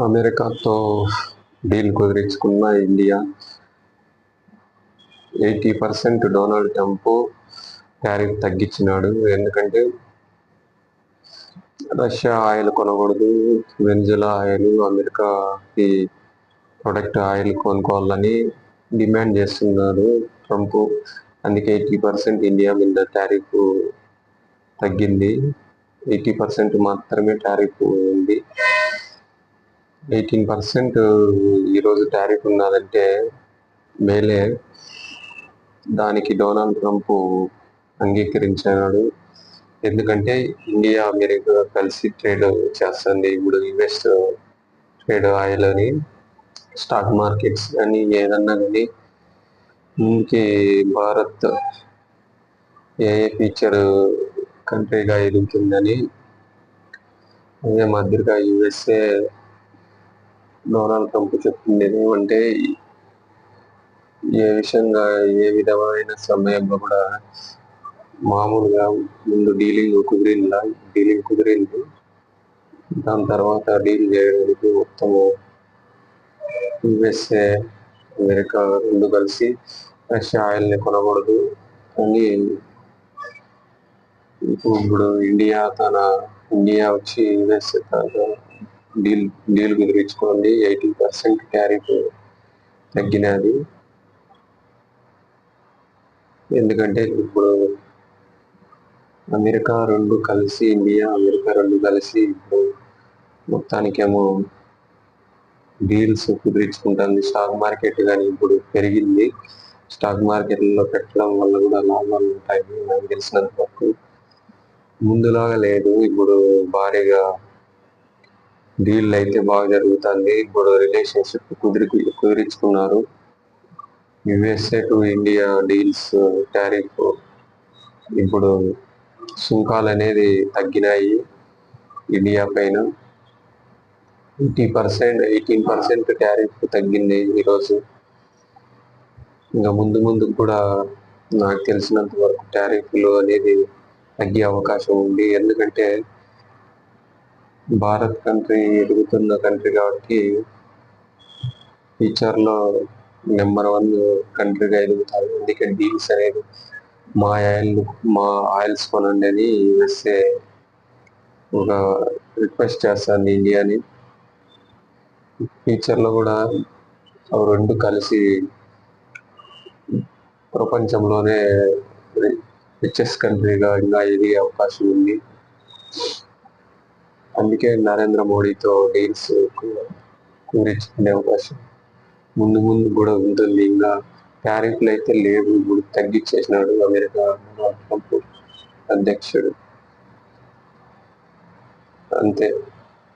అమెరికాతో డీల్ కుదిరించుకున్న India 80% Donald Trump tariff తగ్గించినాడు. ఎందుకంటే రష్యా ఆయిల్ కొనకూడదు, వెనిజులా ఆయిల్ అమెరికాకి ప్రొడక్ట్ ఆయిల్ కొనుక్కోవాలని డిమాండ్ చేస్తున్నాడు ట్రంప్. అందుకే 80% ఇండియా మీద టారిఫ్ తగ్గింది. 80% మాత్రమే టారిఫ్ ఉంది. 18% ఈరోజు టారిఫ్ ఉన్నదంటే మేలే. దానికి డొనాల్డ్ ట్రంప్ అంగీకరించాడు. ఎందుకంటే ఇండియా అమెరికా కలిసి ట్రేడ్ చేస్తుంది. ఇప్పుడు యుఎస్ ట్రేడ్ ఆయిల్ అని, స్టాక్ మార్కెట్స్ కానీ ఏదన్నా కానీ ఇంకే భారత్ ఏ ఫ్యూచర్ కంట్రీగా ఎదుగుతుందని, అదే మాదిరిగా యుఎస్ఏ డొనాల్డ్ ట్రంప్ చెప్తుంది ఏమంటే ఏ విధమైన సమయంలో కూడా మామూలుగా ముందు డీలింగ్ కుదిరింది. దాని తర్వాత డీల్ చేయడానికి మొత్తము యుఎస్ఏ అమెరికా రెండు కలిసి రష్యా ఆయిల్ని కొనకూడదు అని ఇప్పుడు ఇండియా వచ్చి యుఎస్ఏ డీల్ కుదిరించుకోండి. 80% టారిఫ్ తగ్గినది. ఎందుకంటే ఇప్పుడు ఇండియా అమెరికా రెండు కలిసి ఇప్పుడు మొత్తానికేమో డీల్స్ కుదిరించుకుంటుంది. స్టాక్ మార్కెట్ కానీ ఇప్పుడు పెరిగింది. స్టాక్ మార్కెట్లో పెట్టడం వల్ల కూడా లాభాలు ఉంటాయి. నాకు తెలిసినంత వరకు ముందులాగా లేదు. ఇప్పుడు భారీగా డీల్ అయితే బాగా జరుగుతుంది. ఇప్పుడు రిలేషన్షిప్ కుదిరించుకున్నారు. USA to India deals tariff ఇప్పుడు సుంకాలు అనేది తగ్గినాయి ఇండియా పైన. 18% టారిఫ్ తగ్గింది ఈరోజు. ఇంకా ముందు కూడా నాకు తెలిసినంత వరకు టారిఫ్లు అనేది తగ్గే అవకాశం ఉంది. ఎందుకంటే భారత్ కంట్రీ ఎదుగుతున్న కంట్రీ కాబట్టి ఫ్యూచర్లో నెంబర్ 1 కంట్రీగా ఎదుగుతారు. అందుకే డీల్స్ అనేది మా ఆయిల్స్ కొనండి అని యుఎస్ఏ ఒక రిక్వెస్ట్ చేస్తుంది ఇండియాని. ఫ్యూచర్లో కూడా అవి రెండు కలిసి ప్రపంచంలోనే రిచెస్ట్ కంట్రీగా ఇంకా ఎదిగే అవకాశం ఉంది. అందుకే నరేంద్ర మోడీతో డీల్స్ కుదిరించుకునే అవకాశం ముందు కూడా ఉంటుంది. ఇంకా టారిఫ్లు అయితే లేవు, ఇప్పుడు తగ్గించేసినాడు అమెరికా ట్రంప్ అధ్యక్షుడు. అంతే.